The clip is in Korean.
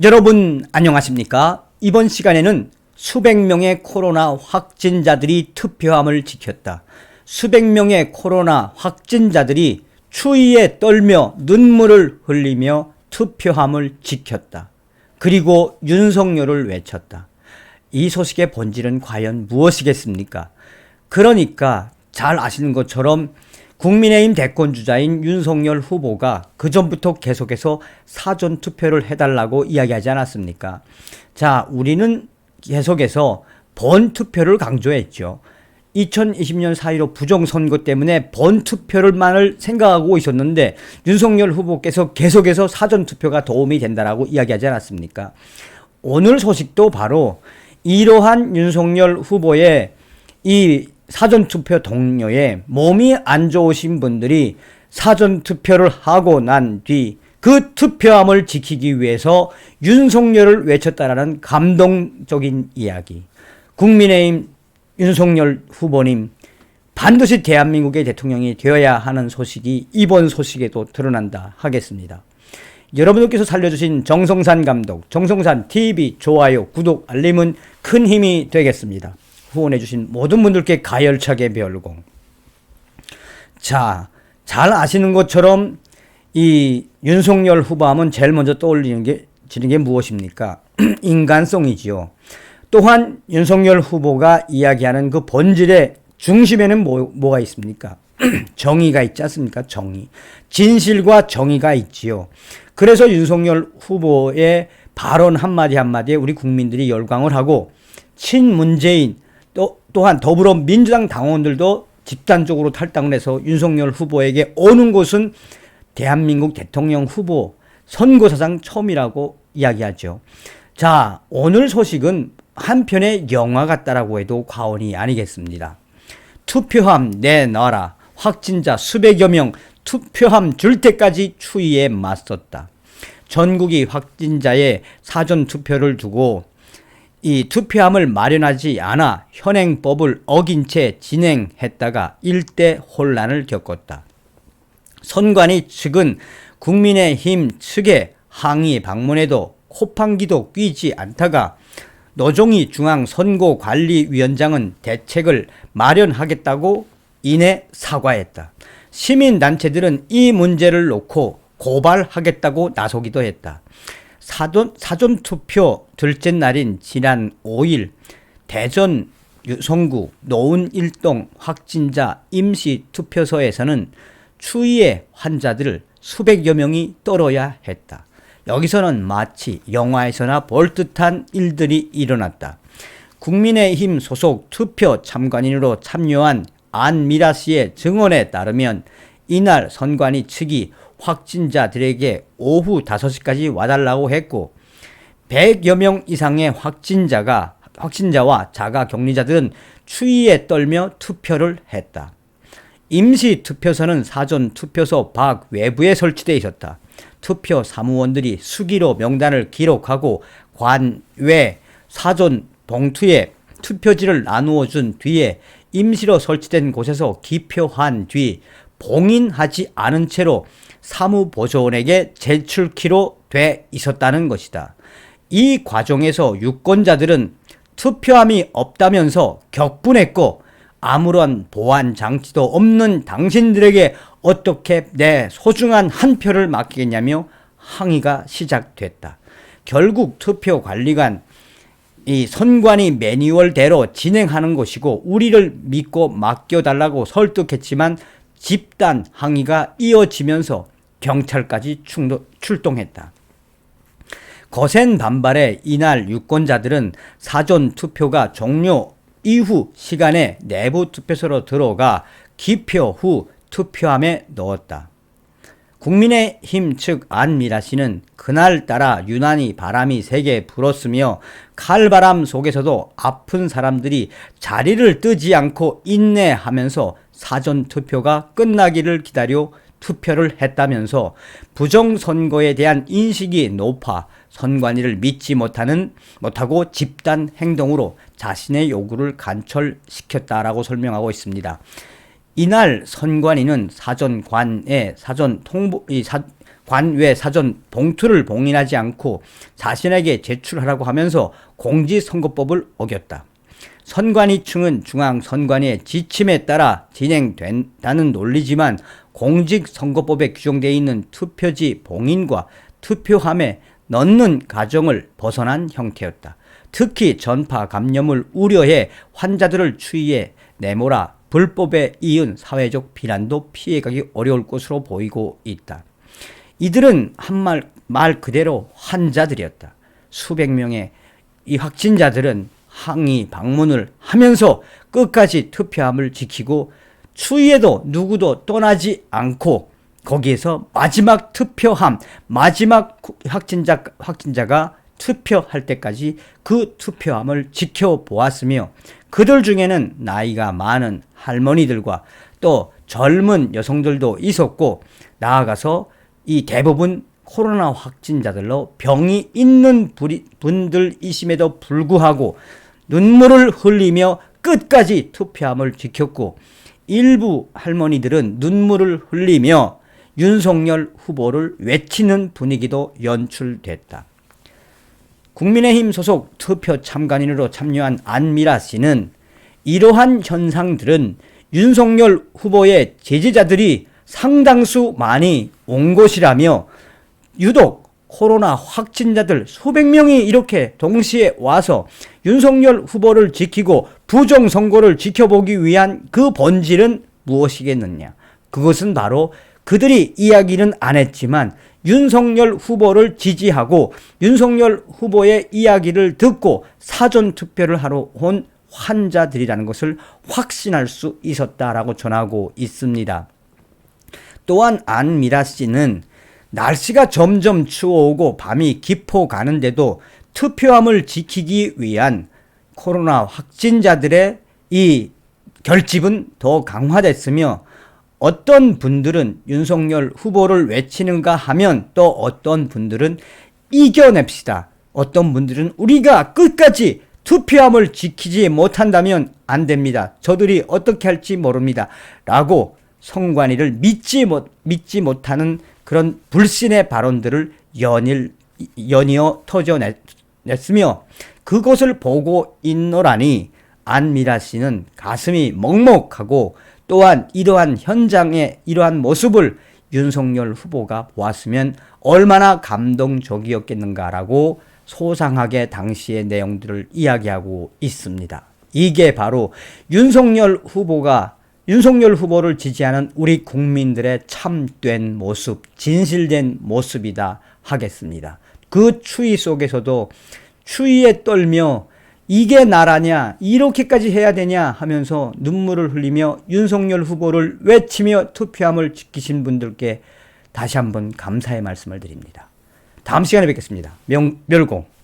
여러분 안녕하십니까? 이번 시간에는 수백 명의 코로나 확진자들이 투표함을 지켰다. 수백 명의 코로나 확진자들이 추위에 떨며 눈물을 흘리며 투표함을 지켰다. 그리고 윤석열을 외쳤다. 이 소식의 본질은 과연 무엇이겠습니까? 그러니까 잘 아시는 것처럼 국민의힘 대권주자인 윤석열 후보가 그전부터 계속해서 사전투표를 해달라고 이야기하지 않았습니까? 자, 우리는 계속해서 번투표를 강조했죠. 2020년 4.15 부정선거 때문에 번투표를만을 생각하고 있었는데 윤석열 후보께서 계속해서 사전투표가 도움이 된다라고 이야기하지 않았습니까? 오늘 소식도 바로 이러한 윤석열 후보의 이 사전투표 동료에 몸이 안 좋으신 분들이 사전투표를 하고 난 뒤 그 투표함을 지키기 위해서 윤석열을 외쳤다라는 감동적인 이야기. 국민의힘 윤석열 후보님, 반드시 대한민국의 대통령이 되어야 하는 소식이 이번 소식에도 드러난다 하겠습니다. 여러분들께서 살려주신 정성산 감독, 정성산 TV 좋아요, 구독, 알림은 큰 힘이 되겠습니다. 후원해주신 모든 분들께 가열차게 별공. 자, 잘 아시는 것처럼 이 윤석열 후보하면 제일 먼저 떠올리는 게 무엇입니까? 인간성이지요. 또한 윤석열 후보가 이야기하는 그 본질의 중심에는 뭐가 있습니까? 정의가 있지 않습니까? 정의. 진실과 정의가 있지요. 그래서 윤석열 후보의 발언 한마디 한마디에 우리 국민들이 열광을 하고 친문재인 또한 더불어민주당 당원들도 집단적으로 탈당을 해서 윤석열 후보에게 오는 곳은 대한민국 대통령 후보 선거사상 처음이라고 이야기하죠. 자, 오늘 소식은 한편의 영화 같다라고 해도 과언이 아니겠습니다. 투표함 내놔라. 확진자 수백여 명 투표함 줄 때까지 추위에 맞섰다. 전국이 확진자의 사전투표를 두고 이 투표함을 마련하지 않아 현행법을 어긴 채 진행했다가 일대 혼란을 겪었다. 선관위 측은 국민의힘 측에 항의 방문해도 코판기도 뀌지 않다가 노종희 중앙선거관리위원장은 대책을 마련하겠다고 이내 사과했다. 시민단체들은 이 문제를 놓고 고발하겠다고 나서기도 했다. 사전투표 둘째 날인 지난 5일 대전 유성구 노은 1동 확진자 임시투표소에서는 추위에 환자들 수백여 명이 떨어야 했다. 여기서는 마치 영화에서나 볼 듯한 일들이 일어났다. 국민의힘 소속 투표 참관인으로 참여한 안미라 씨의 증언에 따르면 이날 선관위 측이 확진자들에게 오후 5시까지 와달라고 했고 100여 명 이상의 확진자와 자가격리자들은 추위에 떨며 투표를 했다. 임시투표소는 사전투표소 밖 외부에 설치되어 있었다. 투표 사무원들이 수기로 명단을 기록하고 관외 사전 봉투에 투표지를 나누어 준 뒤에 임시로 설치된 곳에서 기표한 뒤 봉인하지 않은 채로 사무보조원에게 제출키로 돼 있었다는 것이다. 이 과정에서 유권자들은 투표함이 없다면서 격분했고 아무런 보안 장치도 없는 당신들에게 어떻게 내 소중한 한 표를 맡기겠냐며 항의가 시작됐다. 결국 투표관리관 이 선관위 매뉴얼대로 진행하는 것이고 우리를 믿고 맡겨달라고 설득했지만 집단 항의가 이어지면서 경찰까지 출동했다. 거센 반발에 이날 유권자들은 사전투표가 종료 이후 시간에 내부 투표소로 들어가 기표 후 투표함에 넣었다. 국민의힘 측 안미라 씨는 그날따라 유난히 바람이 세게 불었으며 칼바람 속에서도 아픈 사람들이 자리를 뜨지 않고 인내하면서 사전투표가 끝나기를 기다려 투표를 했다면서 부정선거에 대한 인식이 높아 선관위를 믿지 못하고 집단 행동으로 자신의 요구를 관철시켰다라고 설명하고 있습니다. 이날 선관위는 사전관에 관외 사전 봉투를 봉인하지 않고 자신에게 제출하라고 하면서 공직선거법을 어겼다. 선관위층은 중앙선관위의 지침에 따라 진행된다는 논리지만 공직선거법에 규정되어 있는 투표지 봉인과 투표함에 넣는 과정을 벗어난 형태였다. 특히 전파 감염을 우려해 환자들을 추위에 내몰아 불법에 이은 사회적 비난도 피해가기 어려울 것으로 보이고 있다. 이들은 말 그대로 환자들이었다. 수백 명의 이 확진자들은 항의 방문을 하면서 끝까지 투표함을 지키고 추위에도 누구도 떠나지 않고 거기에서 마지막 투표함, 마지막 확진자가 투표할 때까지 그 투표함을 지켜보았으며 그들 중에는 나이가 많은 할머니들과 또 젊은 여성들도 있었고 나아가서 이 대부분 코로나 확진자들로 병이 있는 분들이심에도 불구하고 눈물을 흘리며 끝까지 투표함을 지켰고 일부 할머니들은 눈물을 흘리며 윤석열 후보를 외치는 분위기도 연출됐다. 국민의힘 소속 투표 참관인으로 참여한 안미라 씨는 이러한 현상들은 윤석열 후보의 지지자들이 상당수 많이 온 것이라며 유독 코로나 확진자들 수백 명이 이렇게 동시에 와서 윤석열 후보를 지키고 부정선거를 지켜보기 위한 그 본질은 무엇이겠느냐. 그것은 바로 그들이 이야기는 안 했지만 윤석열 후보를 지지하고 윤석열 후보의 이야기를 듣고 사전투표를 하러 온 환자들이라는 것을 확신할 수 있었다라고 전하고 있습니다. 또한 안미라 씨는 날씨가 점점 추워오고 밤이 깊어가는데도 투표함을 지키기 위한 코로나 확진자들의 이 결집은 더 강화됐으며 어떤 분들은 윤석열 후보를 외치는가 하면 또 어떤 분들은 이겨냅시다. 어떤 분들은 우리가 끝까지 투표함을 지키지 못한다면 안 됩니다. 저들이 어떻게 할지 모릅니다. 라고 선관위를 믿지 못하는 그런 불신의 발언들을 연이어 터져냈으며 그것을 보고 있노라니 안미라 씨는 가슴이 먹먹하고 또한 이러한 현장의 이러한 모습을 윤석열 후보가 보았으면 얼마나 감동적이었겠는가라고 소상하게 당시의 내용들을 이야기하고 있습니다. 이게 바로 윤석열 후보를 지지하는 우리 국민들의 참된 모습, 진실된 모습이다 하겠습니다. 그 추위 속에서도 추위에 떨며 이게 나라냐, 이렇게까지 해야 되냐 하면서 눈물을 흘리며 윤석열 후보를 외치며 투표함을 지키신 분들께 다시 한번 감사의 말씀을 드립니다. 다음 시간에 뵙겠습니다. 멸공.